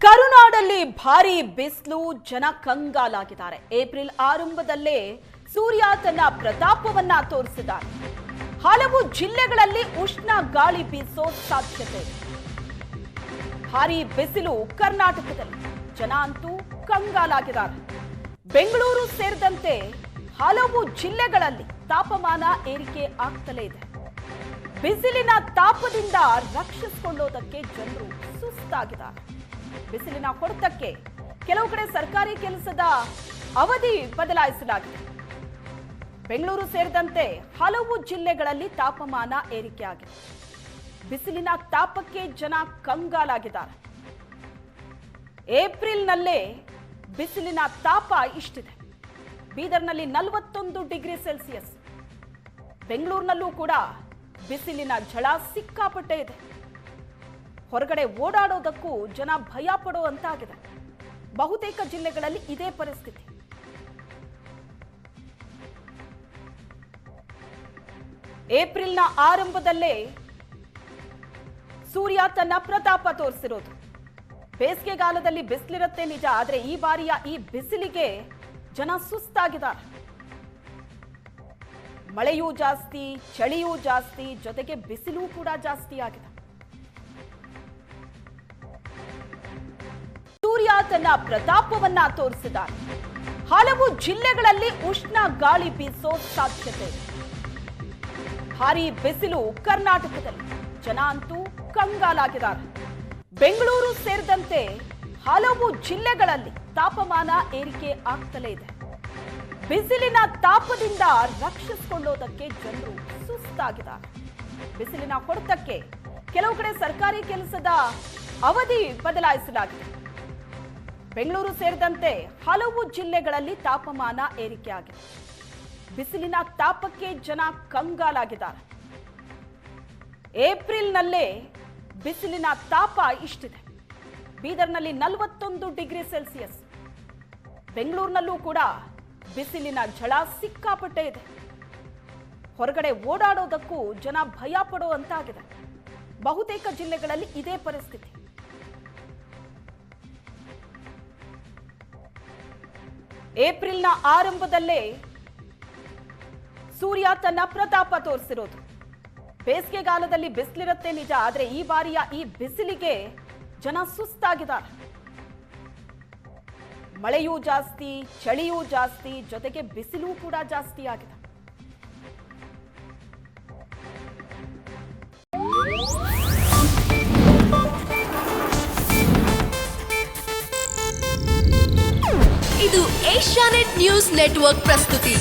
ಕರುನಾಡಲ್ಲಿ ಭಾರಿ ಬಿಸಿಲು, ಜನ ಕಂಗಾಲಾಗಿದ್ದಾರೆ. ಏಪ್ರಿಲ್ ಆರಂಭದಲ್ಲೇ ಸೂರ್ಯ ತನ್ನ ಪ್ರತಾಪವನ್ನ ತೋರಿಸಿದ್ದಾರೆ. ಹಲವು ಜಿಲ್ಲೆಗಳಲ್ಲಿ ಉಷ್ಣ ಗಾಳಿ ಬೀಸೋ ಸಾಧ್ಯತೆ ಇದೆ. ಭಾರಿ ಬಿಸಿಲು ಕರ್ನಾಟಕದಲ್ಲಿ, ಜನ ಅಂತೂ ಕಂಗಾಲಾಗಿದ್ದಾರೆ. ಬೆಂಗಳೂರು ಸೇರಿದಂತೆ ಹಲವು ಜಿಲ್ಲೆಗಳಲ್ಲಿ ತಾಪಮಾನ ಏರಿಕೆ ಆಗ್ತಲೇ ಇದೆ. ಬಿಸಿಲಿನ ತಾಪದಿಂದ ರಕ್ಷಿಸಿಕೊಳ್ಳೋದಕ್ಕೆ ಜನರು ಸುಸ್ತಾಗಿದ್ದಾರೆ. ಬಿಸಿಲಿನ ಹೊಡೆತಕ್ಕೆ ಕೆಲವು ಕಡೆ ಸರ್ಕಾರಿ ಕೆಲಸದ ಅವಧಿ ಬದಲಾಯಿಸಲಾಗಿದೆ. ಬೆಂಗಳೂರು ಸೇರಿದಂತೆ ಹಲವು ಜಿಲ್ಲೆಗಳಲ್ಲಿ ತಾಪಮಾನ ಏರಿಕೆ ಆಗಿದೆ. ಬಿಸಿಲಿನ ತಾಪಕ್ಕೆ ಜನ ಕಂಗಾಲಾಗಿದ್ದಾರೆ. ಏಪ್ರಿಲ್ನಲ್ಲೇ ಬಿಸಿಲಿನ ತಾಪ ಇಷ್ಟಿದೆ. ಬೀದರ್ನಲ್ಲಿ 41 ಡಿಗ್ರಿ ಸೆಲ್ಸಿಯಸ್. ಬೆಂಗಳೂರಿನಲ್ಲೂ ಕೂಡ ಬಿಸಿಲಿನ ಝಳ ಸಿಕ್ಕಾಪಟ್ಟೆ ಇದೆ. ಹೊರಗಡೆ ಓಡಾಡೋದಕ್ಕೂ ಜನ ಭಯ ಪಡುವಂತಾಗಿದೆ. ಬಹುತೇಕ ಜಿಲ್ಲೆಗಳಲ್ಲಿ ಇದೇ ಪರಿಸ್ಥಿತಿ. ಏಪ್ರಿಲ್ನ ಆರಂಭದಲ್ಲೇ ಸೂರ್ಯ ತನ್ನ ಪ್ರತಾಪ ತೋರಿಸಿರೋದು. ಬೇಸಿಗೆಗಾಲದಲ್ಲಿ ಬಿಸಿಲಿರುತ್ತೆ ನಿಜ, ಆದರೆ ಈ ಬಾರಿಯ ಈ ಬಿಸಿಲಿಗೆ ಜನ ಸುಸ್ತಾಗಿದ್ದಾರೆ. ಮಳೆಯೂ ಜಾಸ್ತಿ, ಚಳಿಯೂ ಜಾಸ್ತಿ, ಜೊತೆಗೆ ಬಿಸಿಲೂ ಕೂಡ ಜಾಸ್ತಿ ಆಗಿದೆ. ಸೂರ್ಯ ತನ್ನ ಪ್ರತಾಪವನ್ನ ತೋರಿಸಿದ್ದಾರೆ. ಹಲವು ಜಿಲ್ಲೆಗಳಲ್ಲಿ ಉಷ್ಣ ಗಾಳಿ ಬೀಸೋ ಸಾಧ್ಯತೆ ಇದೆ. ಭಾರಿ ಬಿಸಿಲು ಕರ್ನಾಟಕದಲ್ಲಿ, ಜನ ಅಂತೂ ಕಂಗಾಲಾಗಿದ್ದಾರೆ. ಬೆಂಗಳೂರು ಸೇರಿದಂತೆ ಹಲವು ಜಿಲ್ಲೆಗಳಲ್ಲಿ ತಾಪಮಾನ ಏರಿಕೆ ಆಗ್ತಲೇ ಇದೆ. ಬಿಸಿಲಿನ ತಾಪದಿಂದ ರಕ್ಷಿಸಿಕೊಳ್ಳೋದಕ್ಕೆ ಜನರು ಸುಸ್ತಾಗಿದ್ದಾರೆ. ಬಿಸಿಲಿನ ಹೊಡೆತಕ್ಕೆ ಕೆಲವು ಕಡೆ ಸರ್ಕಾರಿ ಕೆಲಸದ ಅವಧಿ ಬದಲಾಯಿಸಲಾಗಿದೆ. ಬೆಂಗಳೂರು ಸೇರಿದಂತೆ ಹಲವು ಜಿಲ್ಲೆಗಳಲ್ಲಿ ತಾಪಮಾನ ಏರಿಕೆ ಆಗಿದೆ. ಬಿಸಿಲಿನ ತಾಪಕ್ಕೆ ಜನ ಕಂಗಾಲಾಗಿದ್ದಾರೆ. ಏಪ್ರಿಲ್ನಲ್ಲೇ ಬಿಸಿಲಿನ ತಾಪ ಇಷ್ಟಿದೆ. ಬೀದರ್ನಲ್ಲಿ 41 ಡಿಗ್ರಿ ಸೆಲ್ಸಿಯಸ್. ಬೆಂಗಳೂರಿನಲ್ಲೂ ಕೂಡ ಬಿಸಿಲಿನ ಝಳ ಸಿಕ್ಕಾಪಟ್ಟೆ ಇದೆ. ಹೊರಗಡೆ ಓಡಾಡೋದಕ್ಕೂ ಜನ ಭಯ ಪಡುವಂತಾಗಿದೆ. ಬಹುತೇಕ ಜಿಲ್ಲೆಗಳಲ್ಲಿ ಇದೇ ಪರಿಸ್ಥಿತಿ. ಏಪ್ರಿಲ್ನ ಆರಂಭದಲ್ಲೇ ಸೂರ್ಯ ತನ್ನ ಪ್ರತಾಪ ತೋರಿಸಿರೋದು. ಬೇಸಿಗೆಗಾಲದಲ್ಲಿ ಬಿಸಿಲಿರುತ್ತೆ ನಿಜ, ಆದರೆ ಈ ಬಾರಿಯ ಈ ಬಿಸಿಲಿಗೆ ಜನ ಸುಸ್ತಾಗಿದ್ದಾರೆ. ಮಳೆಯೂ ಜಾಸ್ತಿ, ಚಳಿಯೂ ಜಾಸ್ತಿ, ಜೊತೆಗೆ ಬಿಸಿಲೂ ಕೂಡ ಜಾಸ್ತಿ ಆಗಿದೆ. ಇದು ಏಷ್ಯಾನೆಟ್ ನ್ಯೂಸ್ ನೆಟ್ವರ್ಕ್ ಪ್ರಸ್ತುತಿ.